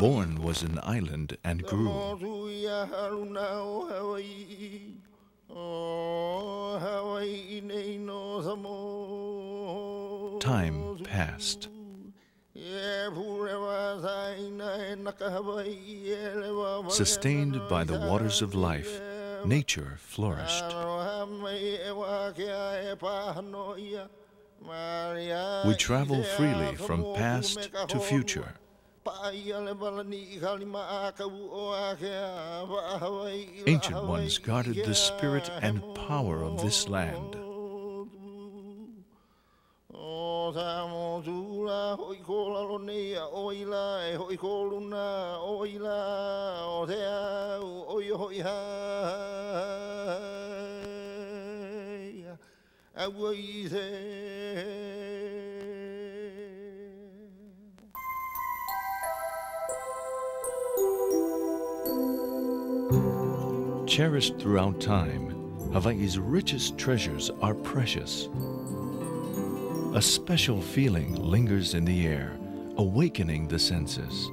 Born was an island and grew. Time passed. Sustained by the waters of life, nature flourished. We travel freely from past to future. Ancient ones guarded the spirit and power of this land. Cherished throughout time, Hawaii's richest treasures are precious. A special feeling lingers in the air, awakening the senses.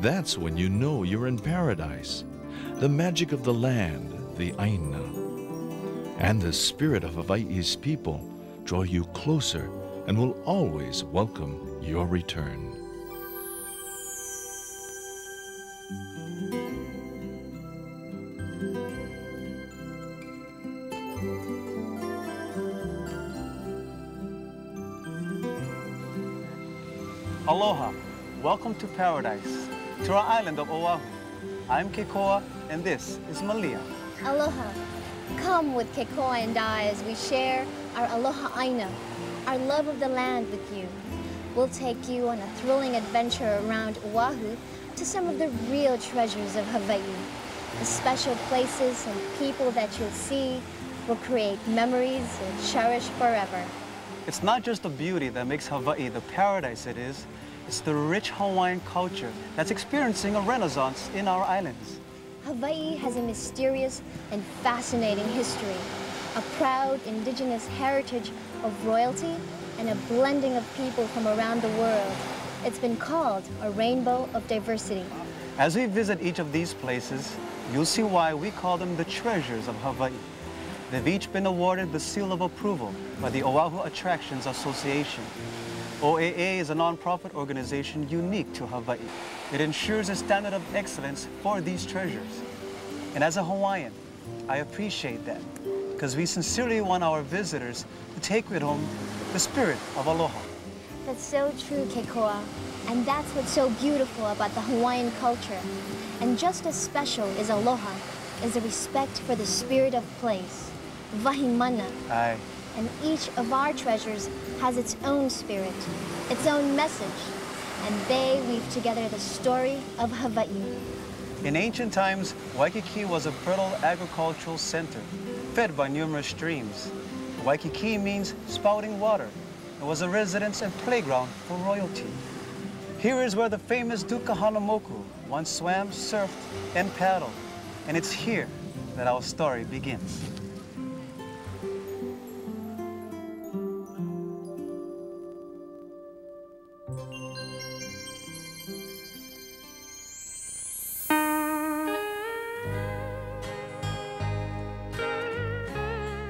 That's when you know you're in paradise. The magic of the land, the Aina, and the spirit of Hawaii's people draw you closer and will always welcome your return. Aloha, welcome to paradise, to our island of Oahu. I'm Kekoa and this is Malia. Aloha, come with Kekoa and I as we share our Aloha Aina, our love of the land with you. We'll take you on a thrilling adventure around Oahu to some of the real treasures of Hawaii. The special places and people that you'll see will create memories you'll cherish forever. It's not just the beauty that makes Hawaii the paradise it is, it's the rich Hawaiian culture that's experiencing a renaissance in our islands. Hawaii has a mysterious and fascinating history, a proud indigenous heritage of royalty, and a blending of people from around the world. It's been called a rainbow of diversity. As we visit each of these places, you'll see why we call them the treasures of Hawaii. They've each been awarded the seal of approval by the Oahu Attractions Association. OAA is a non-profit organization unique to Hawaii. It ensures a standard of excellence for these treasures. And as a Hawaiian, I appreciate that, because we sincerely want our visitors to take with home the spirit of aloha. That's so true, Kekoa. And that's what's so beautiful about the Hawaiian culture. And just as special as aloha is the respect for the spirit of place. Wahimana. Aye. And each of our treasures has its own spirit, its own message, and they weave together the story of Hawaii. In ancient times, Waikiki was a fertile agricultural center, fed by numerous streams. Waikiki means spouting water. It was a residence and playground for royalty. Here is where the famous Duka Hanamoku once swam, surfed, and paddled. And it's here that our story begins.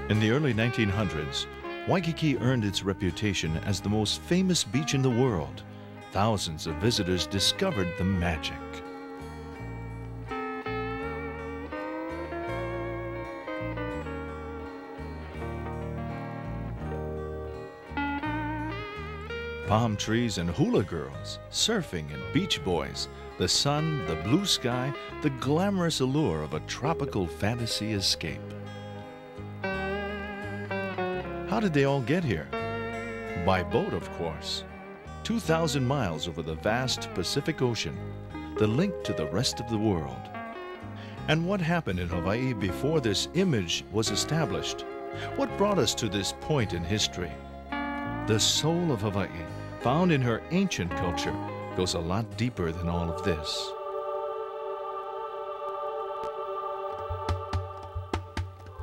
In the early 1900s, Waikiki earned its reputation as the most famous beach in the world. Thousands of visitors discovered the magic. Palm trees and hula girls, surfing and beach boys, the sun, the blue sky, the glamorous allure of a tropical fantasy escape. How did they all get here? By boat, of course. 2,000 miles over the vast Pacific Ocean, the link to the rest of the world. And what happened in Hawaii before this image was established? What brought us to this point in history? The soul of Hawaii, found in her ancient culture, goes a lot deeper than all of this.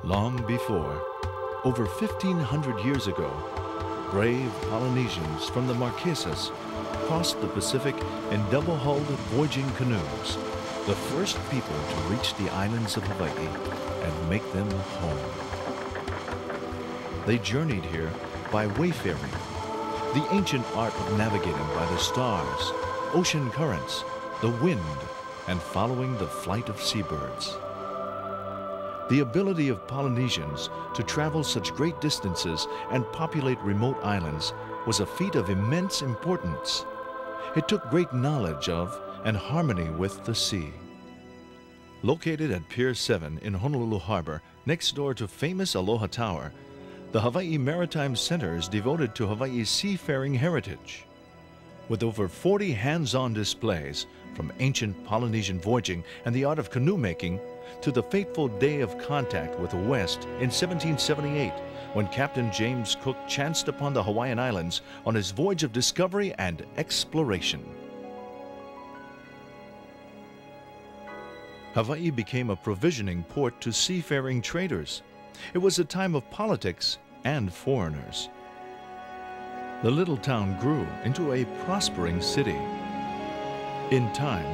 Long before, over 1,500 years ago, brave Polynesians from the Marquesas crossed the Pacific in double-hulled voyaging canoes, the first people to reach the islands of Hawaii and make them home. They journeyed here by wayfaring, the ancient art of navigating by the stars, ocean currents, the wind, and following the flight of seabirds. The ability of Polynesians to travel such great distances and populate remote islands was a feat of immense importance. It took great knowledge of and harmony with the sea. Located at Pier 7 in Honolulu Harbor, next door to famous Aloha Tower, the Hawaii Maritime Center is devoted to Hawaii's seafaring heritage. With over 40 hands-on displays, from ancient Polynesian voyaging and the art of canoe making to the fateful day of contact with the West in 1778, when Captain James Cook chanced upon the Hawaiian Islands on his voyage of discovery and exploration. Hawaii became a provisioning port to seafaring traders. It was a time of politics and foreigners. The little town grew into a prospering city. In time,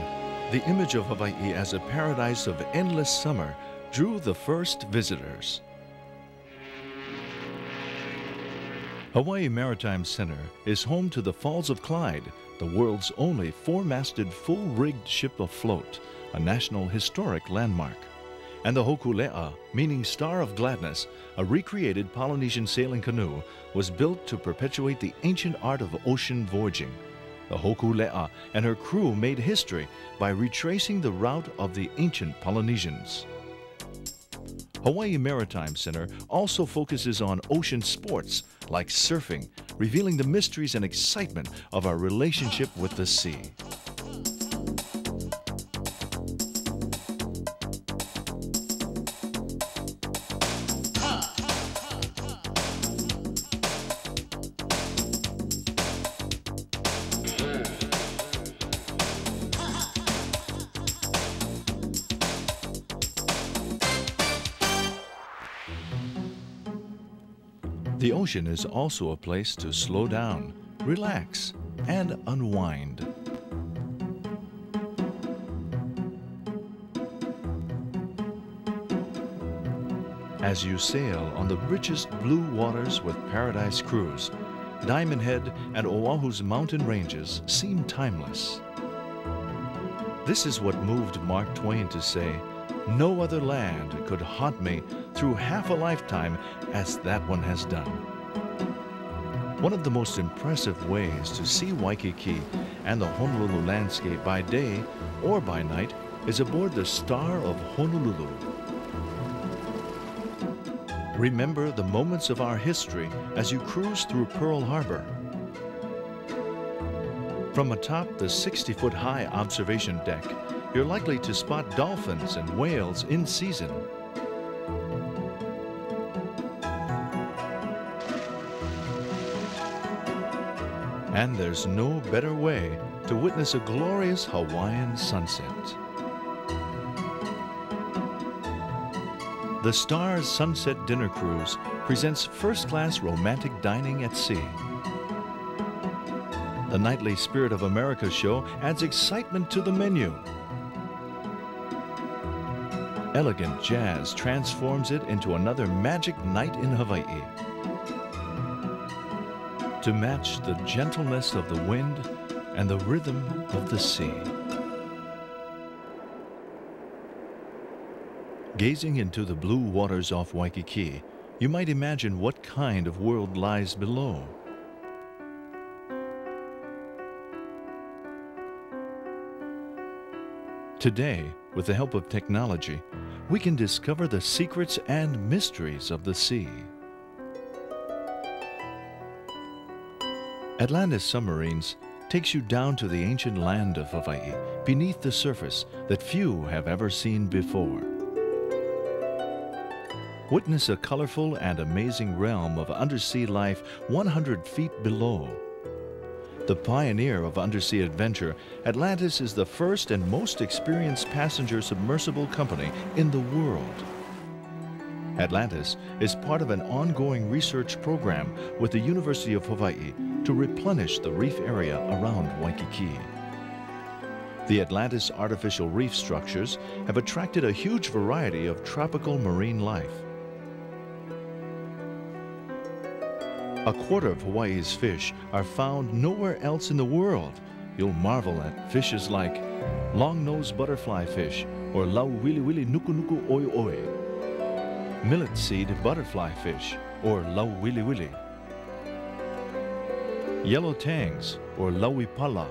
the image of Hawaii as a paradise of endless summer drew the first visitors. Hawaii Maritime Center is home to the Falls of Clyde, the world's only four-masted, full-rigged ship afloat, a National Historic Landmark. And the Hokulea, meaning Star of Gladness, a recreated Polynesian sailing canoe, was built to perpetuate the ancient art of ocean voyaging. The Hokulea and her crew made history by retracing the route of the ancient Polynesians. Hawaii Maritime Center also focuses on ocean sports like surfing, revealing the mysteries and excitement of our relationship with the sea. The ocean is also a place to slow down, relax, and unwind. As you sail on the richest blue waters with Paradise Cruise, Diamond Head and Oahu's mountain ranges seem timeless. This is what moved Mark Twain to say, "No other land could haunt me through half a lifetime as that one has done." One of the most impressive ways to see Waikiki and the Honolulu landscape by day or by night is aboard the Star of Honolulu. Remember the moments of our history as you cruise through Pearl Harbor. From atop the 60-foot high observation deck, you're likely to spot dolphins and whales in season. And there's no better way to witness a glorious Hawaiian sunset. The Star's Sunset Dinner Cruise presents first-class romantic dining at sea. The nightly Spirit of America show adds excitement to the menu. Elegant jazz transforms it into another magic night in Hawaii. To match the gentleness of the wind and the rhythm of the sea. Gazing into the blue waters off Waikiki, you might imagine what kind of world lies below. Today, with the help of technology, we can discover the secrets and mysteries of the sea. Atlantis Submarines takes you down to the ancient land of Hawaii, beneath the surface that few have ever seen before. Witness a colorful and amazing realm of undersea life 100 feet below. The pioneer of undersea adventure, Atlantis is the first and most experienced passenger submersible company in the world. Atlantis is part of an ongoing research program with the University of Hawaii to replenish the reef area around Waikiki. The Atlantis artificial reef structures have attracted a huge variety of tropical marine life. A quarter of Hawaii's fish are found nowhere else in the world. You'll marvel at fishes like long-nosed butterfly fish or lauwiliwili nukunuku oi oi, millet seed butterfly fish or lauwiliwili, yellow tangs or lauipala,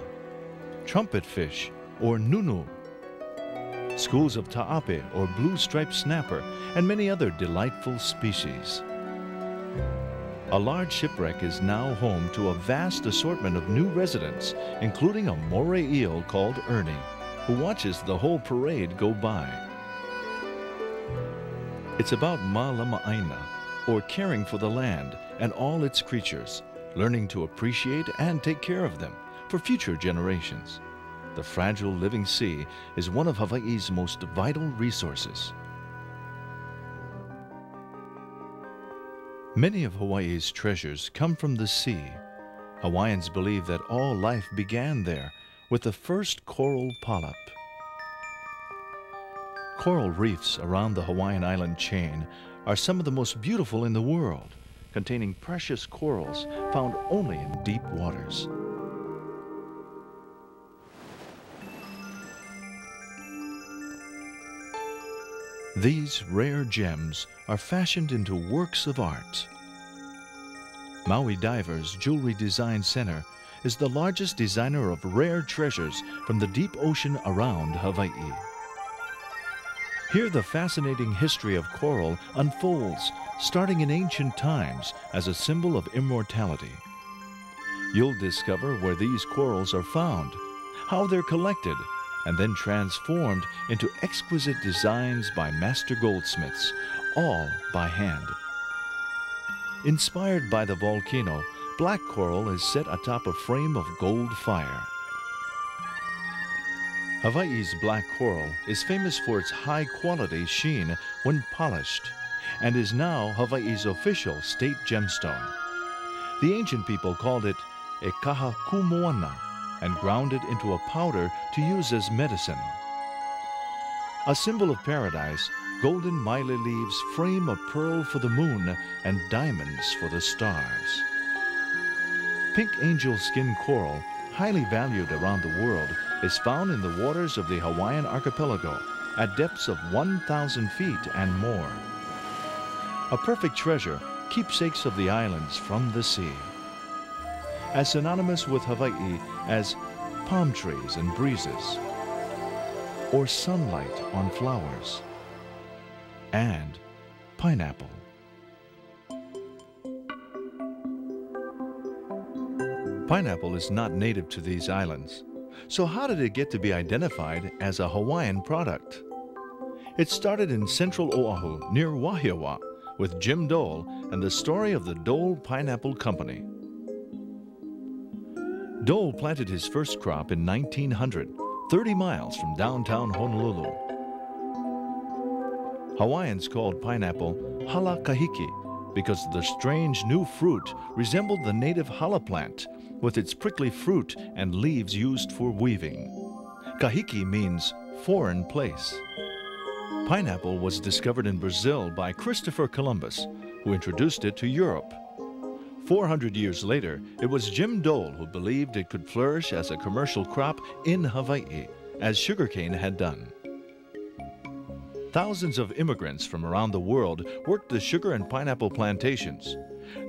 trumpet fish or nunu, schools of ta'ape or blue-striped snapper, and many other delightful species. A large shipwreck is now home to a vast assortment of new residents, including a moray eel called Ernie, who watches the whole parade go by. It's about Malama'aina, or caring for the land and all its creatures, learning to appreciate and take care of them for future generations. The fragile living sea is one of Hawaii's most vital resources. Many of Hawaii's treasures come from the sea. Hawaiians believe that all life began there with the first coral polyp. Coral reefs around the Hawaiian island chain are some of the most beautiful in the world, containing precious corals found only in deep waters. These rare gems are fashioned into works of art. Maui Divers Jewelry Design Center is the largest designer of rare treasures from the deep ocean around Hawaii. Here the fascinating history of coral unfolds, starting in ancient times as a symbol of immortality. You'll discover where these corals are found, how they're collected, and then transformed into exquisite designs by master goldsmiths, all by hand. Inspired by the volcano, black coral is set atop a frame of gold fire. Hawaii's black coral is famous for its high-quality sheen when polished, and is now Hawaii's official state gemstone. The ancient people called it e kaha kumoana, and ground it into a powder to use as medicine. A symbol of paradise, golden maile leaves frame a pearl for the moon and diamonds for the stars. Pink angel skin coral, highly valued around the world, is found in the waters of the Hawaiian archipelago at depths of 1,000 feet and more. A perfect treasure, keepsakes of the islands from the sea. As synonymous with Hawaii as palm trees and breezes, or sunlight on flowers, and pineapple. Pineapple is not native to these islands, so how did it get to be identified as a Hawaiian product? It started in central Oahu near Wahiawa with Jim Dole and the story of the Dole Pineapple Company. Dole planted his first crop in 1900, 30 miles from downtown Honolulu. Hawaiians called pineapple hala kahiki because the strange new fruit resembled the native hala plant with its prickly fruit and leaves used for weaving. Kahiki means foreign place. Pineapple was discovered in Brazil by Christopher Columbus, who introduced it to Europe. 400 years later, it was Jim Dole who believed it could flourish as a commercial crop in Hawaii, as sugarcane had done. Thousands of immigrants from around the world worked the sugar and pineapple plantations.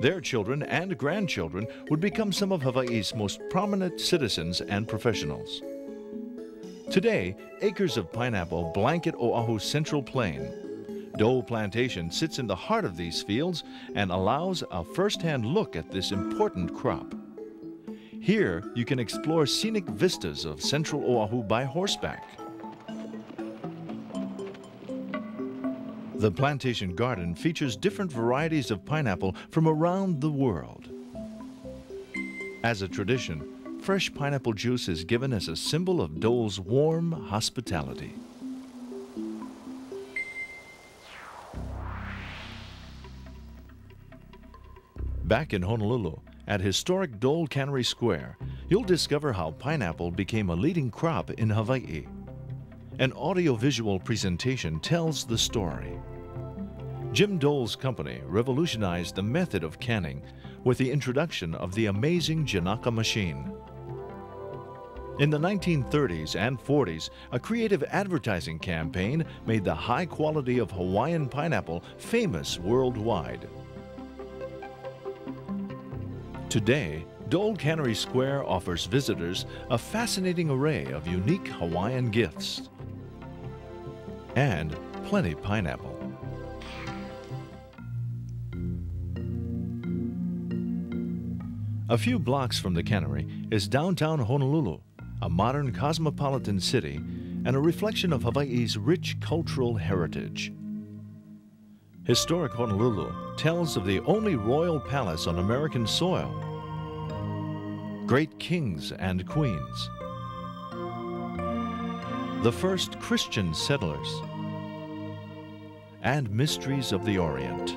Their children and grandchildren would become some of Hawaii's most prominent citizens and professionals. Today, acres of pineapple blanket Oahu's central plain. Dole Plantation sits in the heart of these fields and allows a first-hand look at this important crop. Here, you can explore scenic vistas of central Oahu by horseback. The plantation garden features different varieties of pineapple from around the world. As a tradition, fresh pineapple juice is given as a symbol of Dole's warm hospitality. Back in Honolulu, at historic Dole Cannery Square, you'll discover how pineapple became a leading crop in Hawaii. An audiovisual presentation tells the story. Jim Dole's company revolutionized the method of canning with the introduction of the amazing Janaka machine. In the 1930s and 40s, a creative advertising campaign made the high quality of Hawaiian pineapple famous worldwide. Today, Dole Cannery Square offers visitors a fascinating array of unique Hawaiian gifts and plenty pineapple. A few blocks from the cannery is downtown Honolulu, a modern cosmopolitan city and a reflection of Hawaii's rich cultural heritage. Historic Honolulu tells of the only royal palace on American soil, great kings and queens, the first Christian settlers, and mysteries of the Orient.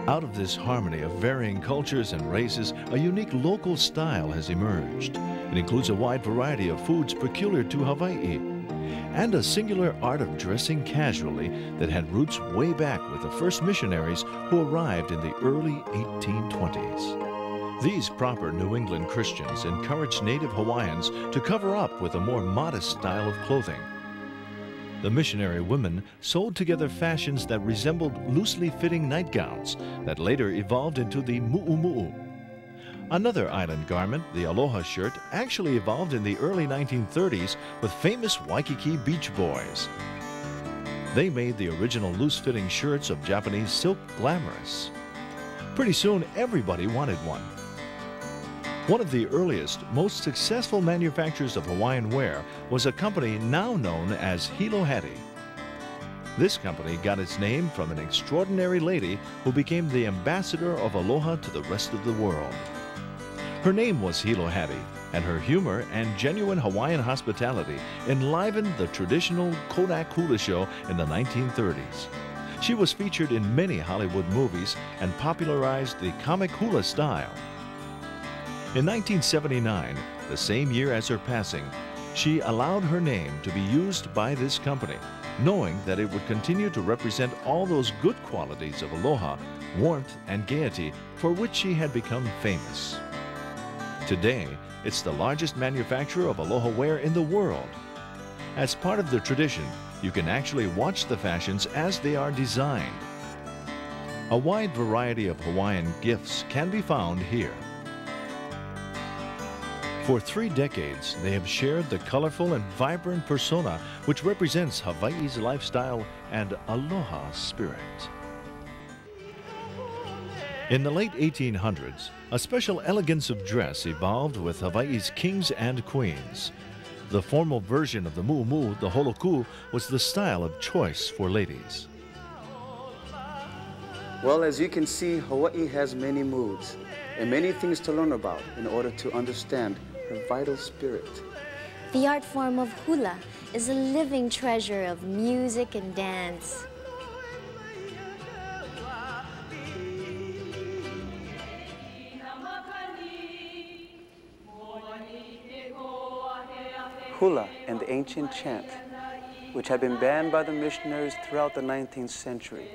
Out of this harmony of varying cultures and races, a unique local style has emerged. It includes a wide variety of foods peculiar to Hawaii and a singular art of dressing casually that had roots way back with the first missionaries who arrived in the early 1820s. These proper New England Christians encouraged native Hawaiians to cover up with a more modest style of clothing. The missionary women sewed together fashions that resembled loosely fitting nightgowns that later evolved into the mu'umu'u. Another island garment, the aloha shirt, actually evolved in the early 1930s with famous Waikiki Beach Boys. They made the original loose-fitting shirts of Japanese silk glamorous. Pretty soon, everybody wanted one. One of the earliest, most successful manufacturers of Hawaiian wear was a company now known as Hilo Hattie. This company got its name from an extraordinary lady who became the ambassador of aloha to the rest of the world. Her name was Hilo Hattie, and her humor and genuine Hawaiian hospitality enlivened the traditional Kodak hula show in the 1930s. She was featured in many Hollywood movies and popularized the comic hula style. In 1979, the same year as her passing, she allowed her name to be used by this company, knowing that it would continue to represent all those good qualities of aloha, warmth, and gaiety for which she had become famous. Today, it's the largest manufacturer of aloha wear in the world. As part of the tradition, you can actually watch the fashions as they are designed. A wide variety of Hawaiian gifts can be found here. For 3 decades, they have shared the colorful and vibrant persona which represents Hawaii's lifestyle and aloha spirit. In the late 1800s, a special elegance of dress evolved with Hawaii's kings and queens. The formal version of the mu'umu'u, the holoku, was the style of choice for ladies. Well, as you can see, Hawaii has many moods and many things to learn about in order to understand her vital spirit. The art form of hula is a living treasure of music and dance. Hula and the ancient chant, which had been banned by the missionaries throughout the 19th century,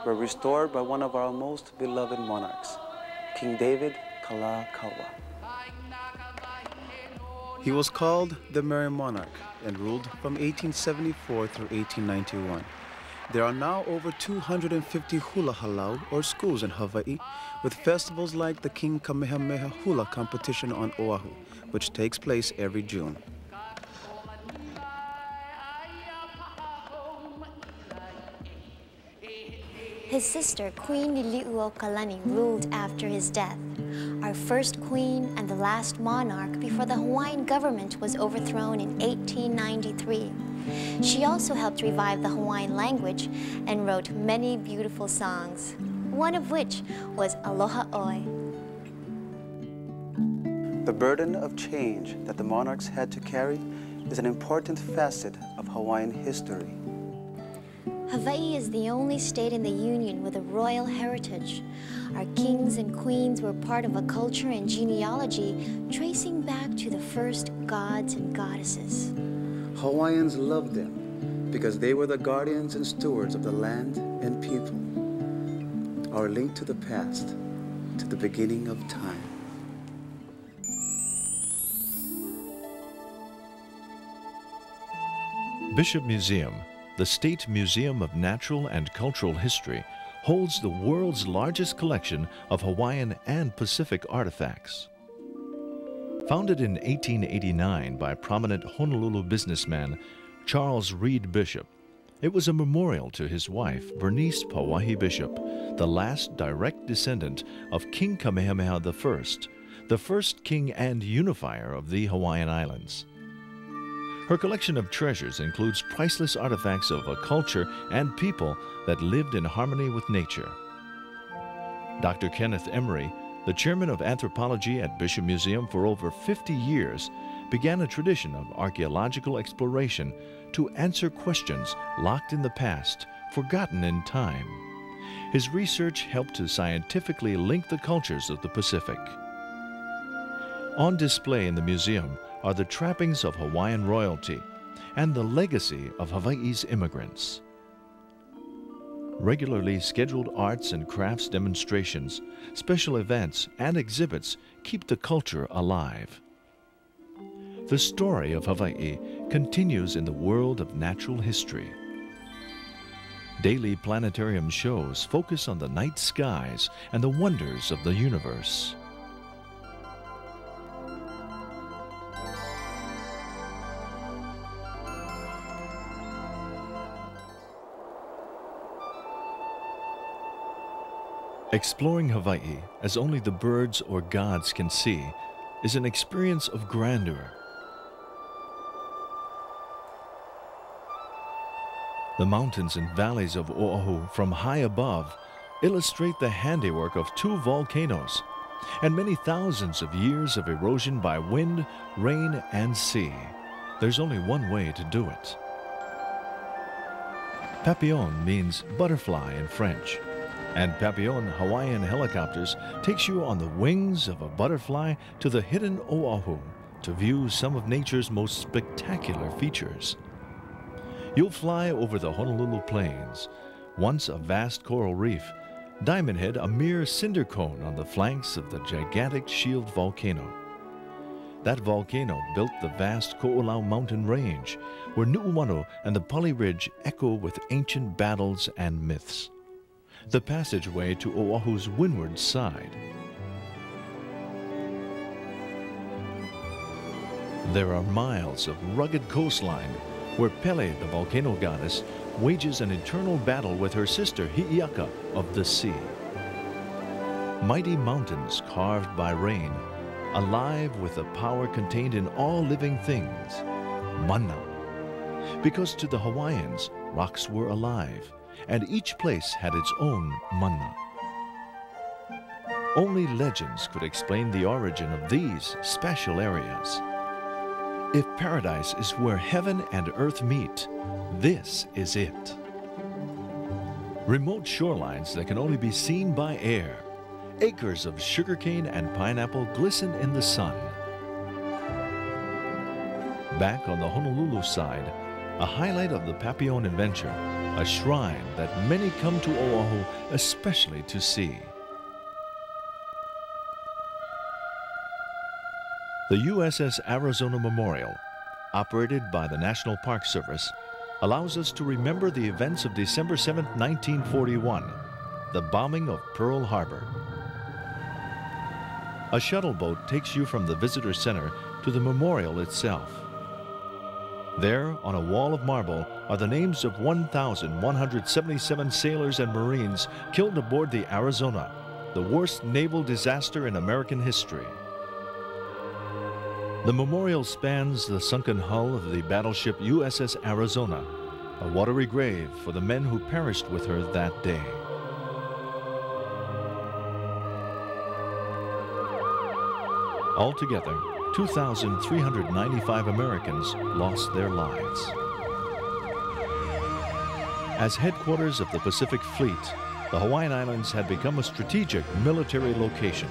were restored by one of our most beloved monarchs, King David Kalakaua. He was called the Merry Monarch and ruled from 1874 through 1891. There are now over 250 hula halau, or schools in Hawaii, with festivals like the King Kamehameha Hula competition on Oahu, which takes place every June. His sister, Queen Liliuokalani, ruled after his death, our first queen and the last monarch before the Hawaiian government was overthrown in 1893. She also helped revive the Hawaiian language and wrote many beautiful songs, one of which was Aloha Oi. The burden of change that the monarchs had to carry is an important facet of Hawaiian history. Hawaii is the only state in the Union with a royal heritage. Our kings and queens were part of a culture and genealogy tracing back to the first gods and goddesses. Hawaiians loved them because they were the guardians and stewards of the land and people. Our link to the past, to the beginning of time. Bishop Museum, the State Museum of Natural and Cultural History, holds the world's largest collection of Hawaiian and Pacific artifacts. Founded in 1889 by prominent Honolulu businessman Charles Reed Bishop, it was a memorial to his wife, Bernice Pauahi Bishop, the last direct descendant of King Kamehameha I, the first king and unifier of the Hawaiian Islands. Her collection of treasures includes priceless artifacts of a culture and people that lived in harmony with nature. Dr. Kenneth Emery, the chairman of anthropology at Bishop Museum for over 50 years, began a tradition of archaeological exploration to answer questions locked in the past, forgotten in time. His research helped to scientifically link the cultures of the Pacific. On display in the museum are the trappings of Hawaiian royalty and the legacy of Hawaii's immigrants. Regularly scheduled arts and crafts demonstrations, special events, and exhibits keep the culture alive. The story of Hawaii continues in the world of natural history. Daily planetarium shows focus on the night skies and the wonders of the universe. Exploring Hawaii as only the birds or gods can see is an experience of grandeur. The mountains and valleys of Oahu from high above illustrate the handiwork of two volcanoes and many thousands of years of erosion by wind, rain, and sea. There's only one way to do it. Papillon means butterfly in French, and Papillon Hawaiian Helicopters takes you on the wings of a butterfly to the hidden Oahu to view some of nature's most spectacular features. You'll fly over the Honolulu Plains, once a vast coral reef, Diamond Head a mere cinder cone on the flanks of the gigantic Shield volcano. That volcano built the vast Ko'olau mountain range, where Nu'uanu and the Pali Ridge echo with ancient battles and myths. The passageway to Oahu's windward side. There are miles of rugged coastline where Pele, the volcano goddess, wages an eternal battle with her sister Hi'iaka of the sea. Mighty mountains carved by rain, alive with the power contained in all living things, mana. Because to the Hawaiians, rocks were alive, and each place had its own mana. Only legends could explain the origin of these special areas. If paradise is where heaven and earth meet, this is it. Remote shorelines that can only be seen by air. Acres of sugarcane and pineapple glisten in the sun. Back on the Honolulu side, a highlight of the Papillon adventure, a shrine that many come to Oahu especially to see. The USS Arizona Memorial, operated by the National Park Service, allows us to remember the events of December 7, 1941, the bombing of Pearl Harbor. A shuttle boat takes you from the visitor center to the memorial itself. There, on a wall of marble, are the names of 1,177 sailors and Marines killed aboard the Arizona, the worst naval disaster in American history. The memorial spans the sunken hull of the battleship USS Arizona, a watery grave for the men who perished with her that day. Altogether, 2,395 Americans lost their lives. As headquarters of the Pacific Fleet, the Hawaiian Islands had become a strategic military location.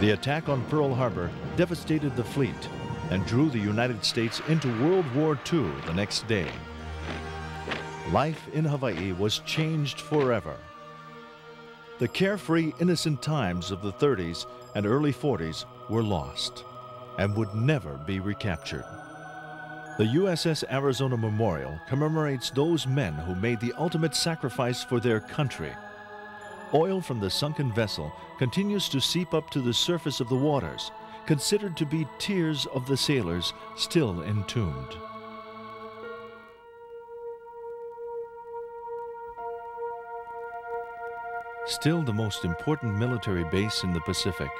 The attack on Pearl Harbor devastated the fleet and drew the United States into World War II the next day. Life in Hawaii was changed forever. The carefree, innocent times of the 30s and early 40s were lost and would never be recaptured. The USS Arizona Memorial commemorates those men who made the ultimate sacrifice for their country. Oil from the sunken vessel continues to seep up to the surface of the waters, considered to be tears of the sailors still entombed. Still the most important military base in the Pacific,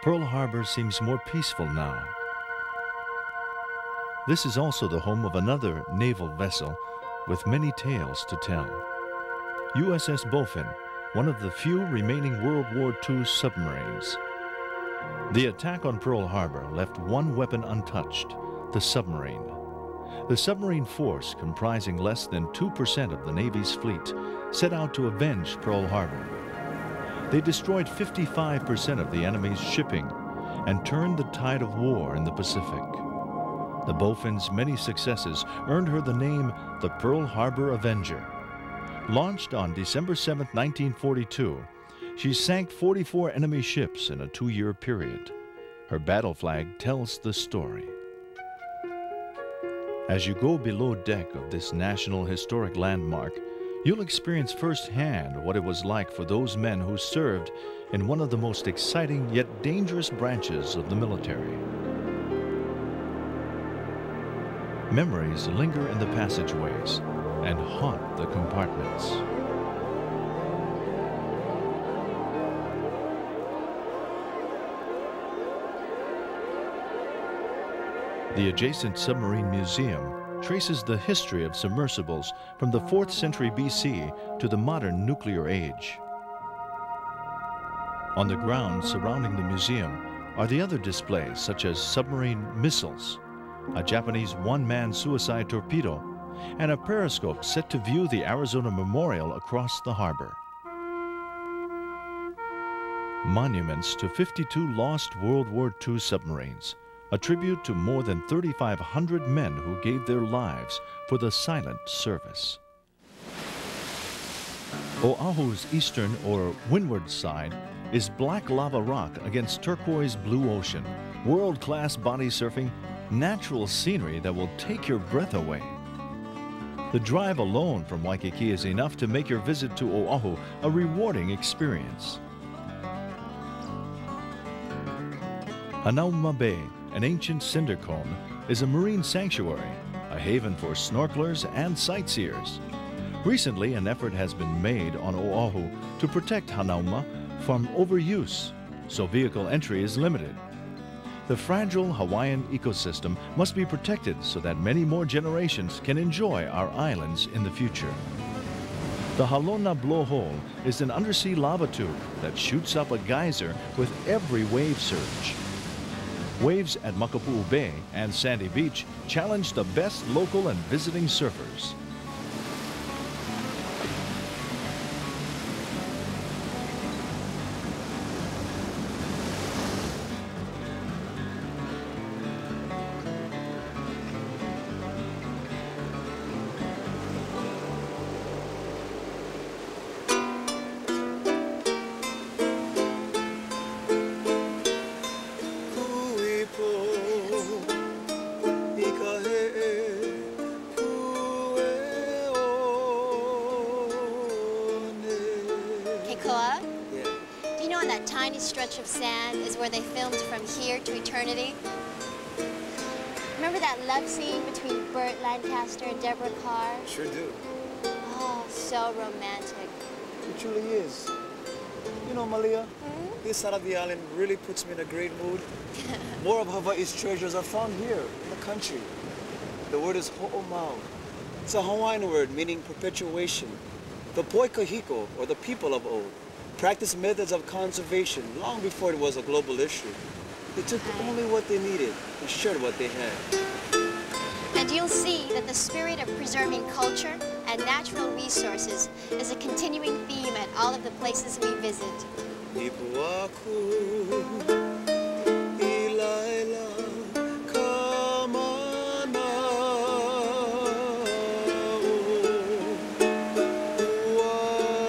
Pearl Harbor seems more peaceful now. This is also the home of another naval vessel with many tales to tell. USS Bowfin, one of the few remaining World War II submarines. The attack on Pearl Harbor left one weapon untouched, the submarine. The submarine force, comprising less than 2% of the Navy's fleet, set out to avenge Pearl Harbor. They destroyed 55% of the enemy's shipping and turned the tide of war in the Pacific. The Bowfin's many successes earned her the name the Pearl Harbor Avenger. Launched on December 7, 1942, she sank 44 enemy ships in a 2-year period. Her battle flag tells the story. As you go below deck of this national historic landmark, you'll experience firsthand what it was like for those men who served in one of the most exciting yet dangerous branches of the military. Memories linger in the passageways and haunt the compartments. The adjacent submarine museum traces the history of submersibles from the 4th century BC to the modern nuclear age. On the grounds surrounding the museum are the other displays such as submarine missiles, a Japanese one-man suicide torpedo, and a periscope set to view the Arizona Memorial across the harbor. Monuments to 52 lost World War II submarines, a tribute to more than 3,500 men who gave their lives for the silent service. Oahu's eastern or windward side is black lava rock against turquoise blue ocean, world-class body surfing, natural scenery that will take your breath away. The drive alone from Waikiki is enough to make your visit to Oahu a rewarding experience. Hanauma Bay, an ancient cinder cone, is a marine sanctuary, a haven for snorkelers and sightseers. Recently, an effort has been made on Oahu to protect Hanauma from overuse, so vehicle entry is limited. The fragile Hawaiian ecosystem must be protected so that many more generations can enjoy our islands in the future. The Halona Blowhole is an undersea lava tube that shoots up a geyser with every wave surge. Waves at Makapu'u Bay and Sandy Beach challenge the best local and visiting surfers. Stretch of sand is where they filmed From Here to Eternity. Remember that love scene between Burt Lancaster and Deborah Carr? Sure do. Oh, so romantic. It truly is. You know, Malia, this side of the island really puts me in a great mood. More of Hawaii's treasures are found here in the country. The word is ho'omau. It's a Hawaiian word meaning perpetuation. The Poikahiko, or the people of old, practiced methods of conservation long before it was a global issue. They took only what they needed and shared what they had. And And you'll see that the spirit of preserving culture and natural resources is a continuing theme at all of the places we visit. Ipuaku, Ilaila, Kamana,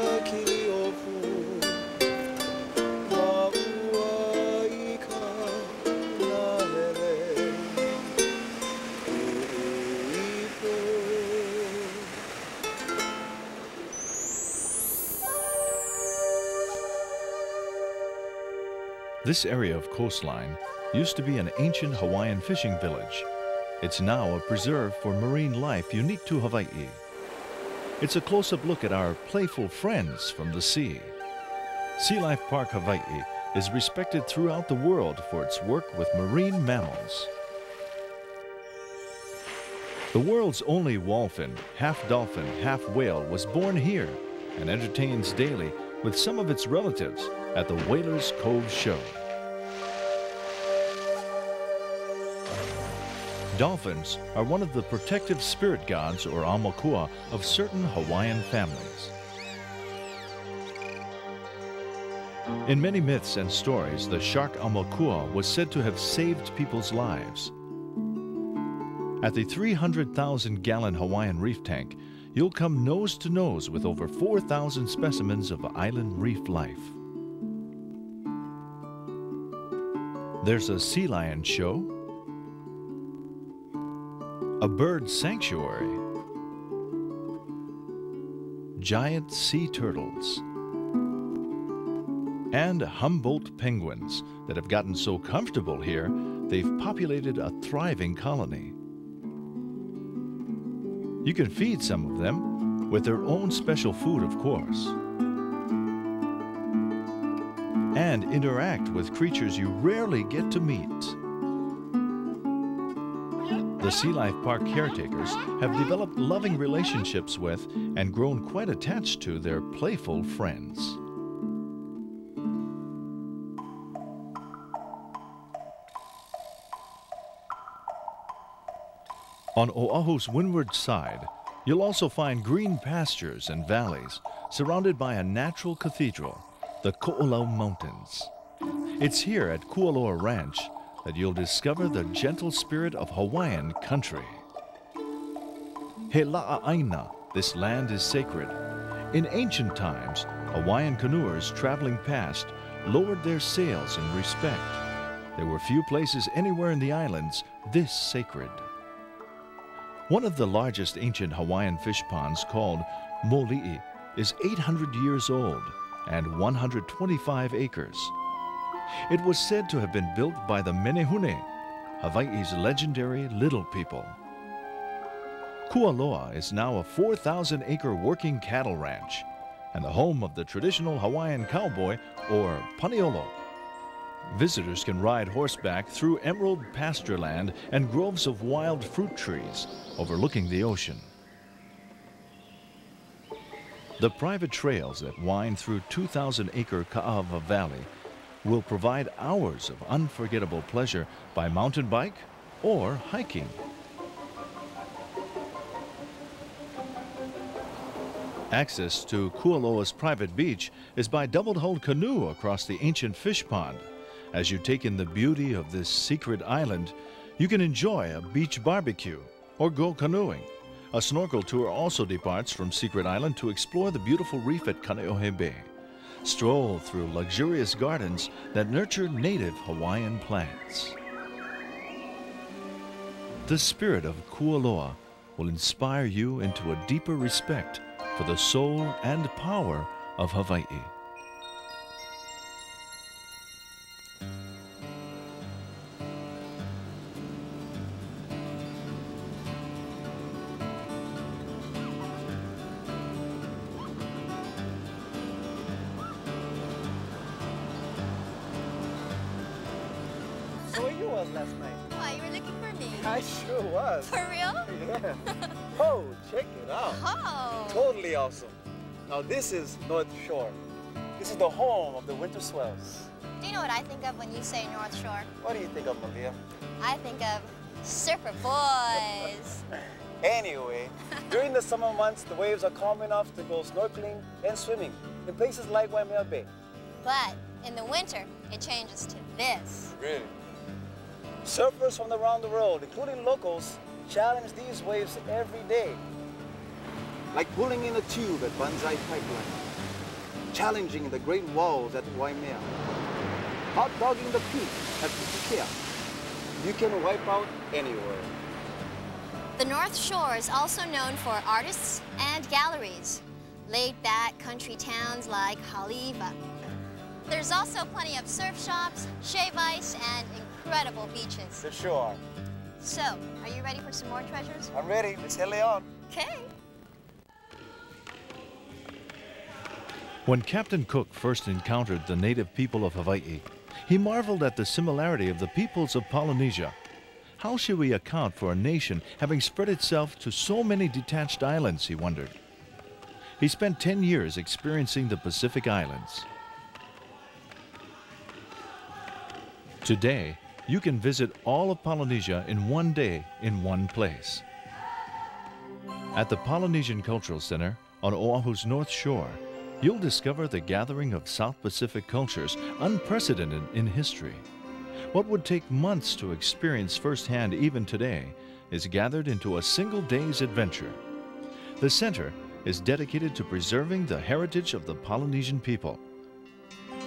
Uakiliopu, Mauaika, Nahere, Uipo. This area of coastline used to be an ancient Hawaiian fishing village. It's now a preserve for marine life unique to Hawaii. It's a close-up look at our playful friends from the sea. Sea Life Park Hawaii is respected throughout the world for its work with marine mammals. The world's only wallfin, half dolphin, half whale was born here and entertains daily with some of its relatives at the Whalers Cove Show. Dolphins are one of the protective spirit gods or aumakua of certain Hawaiian families. In many myths and stories, the shark aumakua was said to have saved people's lives. At the 300,000-gallon Hawaiian reef tank, you'll come nose to nose with over 4,000 specimens of island reef life. There's a sea lion show, a bird sanctuary, giant sea turtles, and Humboldt penguins that have gotten so comfortable here, they've populated a thriving colony. You can feed some of them with their own special food, of course, and interact with creatures you rarely get to meet. The Sea Life Park caretakers have developed loving relationships with and grown quite attached to their playful friends. On Oahu's windward side, you'll also find green pastures and valleys surrounded by a natural cathedral, the Ko'olau Mountains. It's here at Kualoa Ranch that you'll discover the gentle spirit of Hawaiian country. He La'aina, this land is sacred. In ancient times, Hawaiian canoers traveling past lowered their sails in respect. There were few places anywhere in the islands this sacred. One of the largest ancient Hawaiian fish ponds, called Moli'i, is 800 years old and 125 acres. It was said to have been built by the Menehune, Hawaii's legendary Little People. Kualoa is now a 4,000-acre working cattle ranch and the home of the traditional Hawaiian cowboy, or paniolo. Visitors can ride horseback through emerald pasture land and groves of wild fruit trees overlooking the ocean. The private trails that wind through 2,000-acre Ka'ava Valley will provide hours of unforgettable pleasure by mountain bike or hiking. Access to Kualoa's private beach is by double-hulled canoe across the ancient fish pond. As you take in the beauty of this secret island, you can enjoy a beach barbecue or go canoeing. A snorkel tour also departs from Secret Island to explore the beautiful reef at Kaneohe Bay. Stroll through luxurious gardens that nurture native Hawaiian plants. The spirit of Kualoa will inspire you into a deeper respect for the soul and power of Hawaii. So where you was last night? Why, you were looking for me? I sure was. For real? Yeah. Oh, check it out. Oh. Totally awesome. Now this is North Shore. This is the home of the winter swells. Do you know what I think of when you say North Shore? What do you think of, Malia? I think of Surfer boys. Anyway, during the summer months, the waves are calm enough to go snorkeling and swimming in places like Waimea Bay. But in the winter, it changes to this. Really? Surfers from around the world, including locals, challenge these waves every day. Like pulling in a tube at Banzai Pipeline, challenging the great walls at Waimea, hot dogging the peak at Pukea. You can wipe out anywhere. The North Shore is also known for artists and galleries, laid-back country towns like Haleiwa. There's also plenty of surf shops, shave ice, and incredible beaches. For sure. So, are you ready for some more treasures? I'm ready. Let's head on. Okay. When Captain Cook first encountered the native people of Hawaii, he marveled at the similarity of the peoples of Polynesia. How should we account for a nation having spread itself to so many detached islands, he wondered. He spent 10 years experiencing the Pacific Islands. Today, you can visit all of Polynesia in one day in one place. At the Polynesian Cultural Center on Oahu's North Shore, you'll discover the gathering of South Pacific cultures unprecedented in history. What would take months to experience firsthand even today is gathered into a single day's adventure. The center is dedicated to preserving the heritage of the Polynesian people.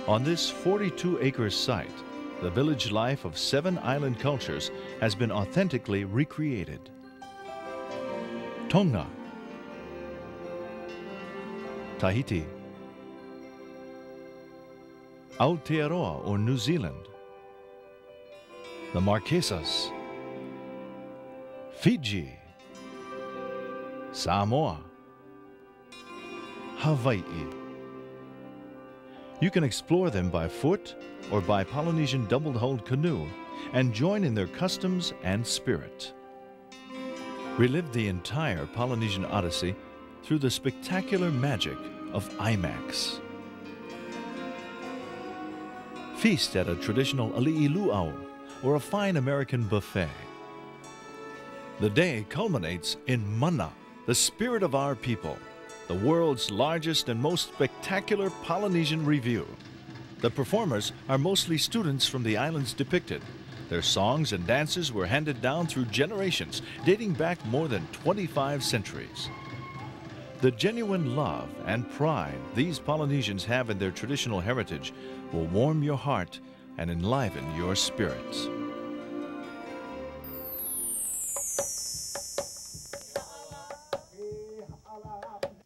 On this 42-acre site, the village life of 7 island cultures has been authentically recreated. Tonga, Tahiti, Aotearoa or New Zealand, the Marquesas, Fiji, Samoa, Hawaii. You can explore them by foot or by Polynesian double-hulled canoe and join in their customs and spirit. Relive the entire Polynesian Odyssey through the spectacular magic of IMAX. Feast at a traditional ali'i luau or a fine American buffet. The day culminates in Mana, the spirit of our people, the world's largest and most spectacular Polynesian review. The performers are mostly students from the islands depicted. Their songs and dances were handed down through generations, dating back more than 25 centuries. The genuine love and pride these Polynesians have in their traditional heritage will warm your heart and enliven your spirits.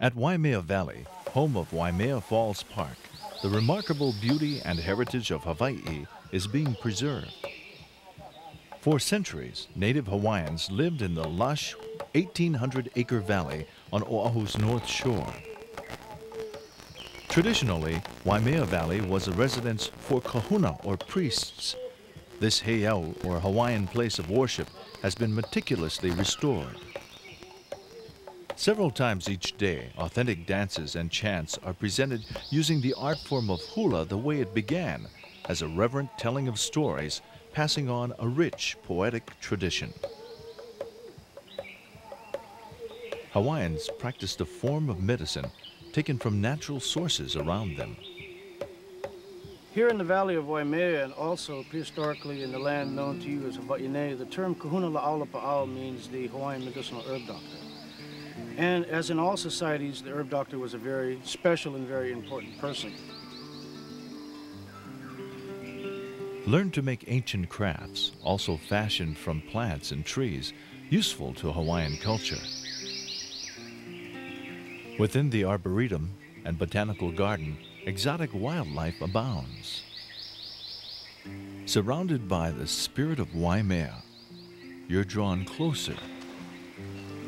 At Waimea Valley, home of Waimea Falls Park, the remarkable beauty and heritage of Hawaii is being preserved. For centuries, native Hawaiians lived in the lush 1,800-acre valley on Oahu's North Shore. Traditionally, Waimea Valley was a residence for kahuna or priests. This heiau or Hawaiian place of worship has been meticulously restored. Several times each day, authentic dances and chants are presented using the art form of hula the way it began, as a reverent telling of stories, passing on a rich poetic tradition. Hawaiians practiced a form of medicine taken from natural sources around them. Here in the valley of Waimea and also prehistorically in the land known to you as Hawaii, the term kahuna la'aula pa'au means the Hawaiian medicinal herb doctor. And as in all societies, the herb doctor was a very special and very important person. Learn to make ancient crafts, also fashioned from plants and trees, useful to Hawaiian culture. Within the Arboretum and Botanical Garden, exotic wildlife abounds. Surrounded by the spirit of Waimea, you're drawn closer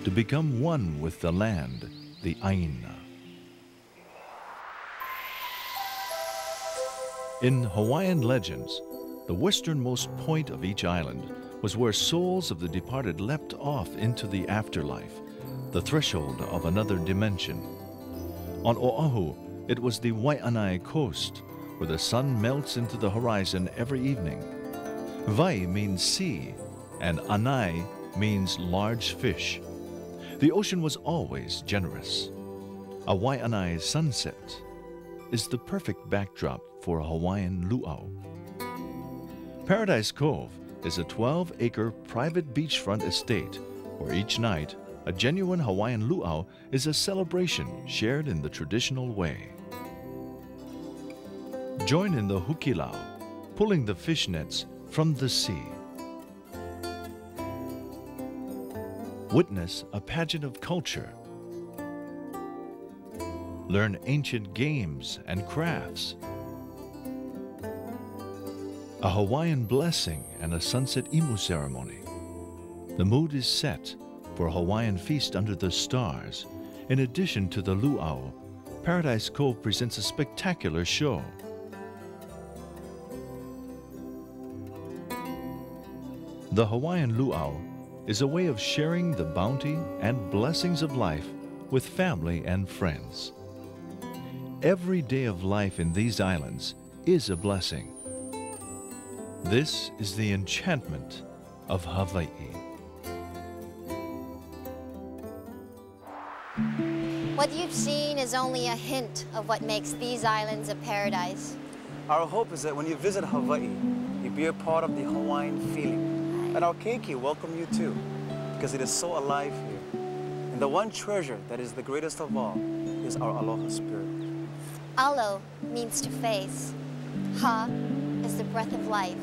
to become one with the land, the Aina. In Hawaiian legends, the westernmost point of each island was where souls of the departed leapt off into the afterlife, the threshold of another dimension. On Oahu, it was the Waianae coast, where the sun melts into the horizon every evening. Vai means sea, and anai means large fish. The ocean was always generous. A Waianae sunset is the perfect backdrop for a Hawaiian luau. Paradise Cove is a 12-acre private beachfront estate where each night a genuine Hawaiian luau is a celebration shared in the traditional way. Join in the hukilau, pulling the fish nets from the sea. Witness a pageant of culture. Learn ancient games and crafts. A Hawaiian blessing and a sunset imu ceremony. The mood is set for a Hawaiian feast under the stars. In addition to the luau, Paradise Cove presents a spectacular show. The Hawaiian luau is a way of sharing the bounty and blessings of life with family and friends. Every day of life in these islands is a blessing. This is the enchantment of Hawaii. What you've seen is only a hint of what makes these islands a paradise. Our hope is that when you visit Hawaii, you be a part of the Hawaiian feeling. And our keiki welcome you too, because it is so alive here. And the one treasure that is the greatest of all is our aloha spirit. Alo means to face. Ha is the breath of life.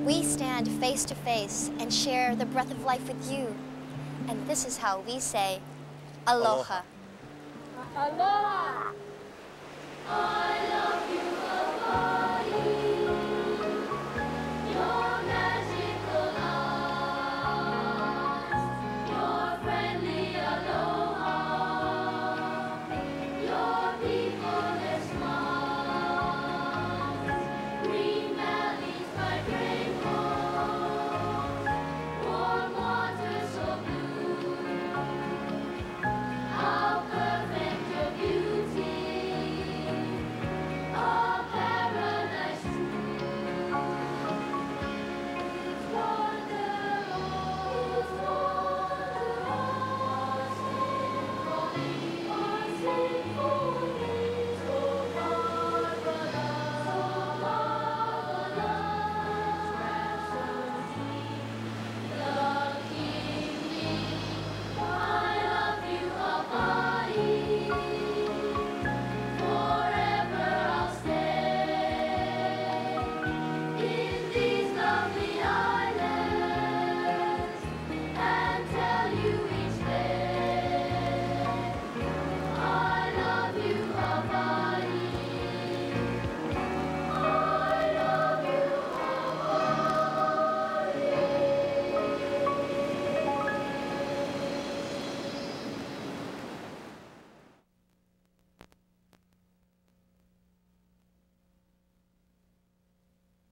We stand face to face and share the breath of life with you. And this is how we say aloha. Aloha! I love you.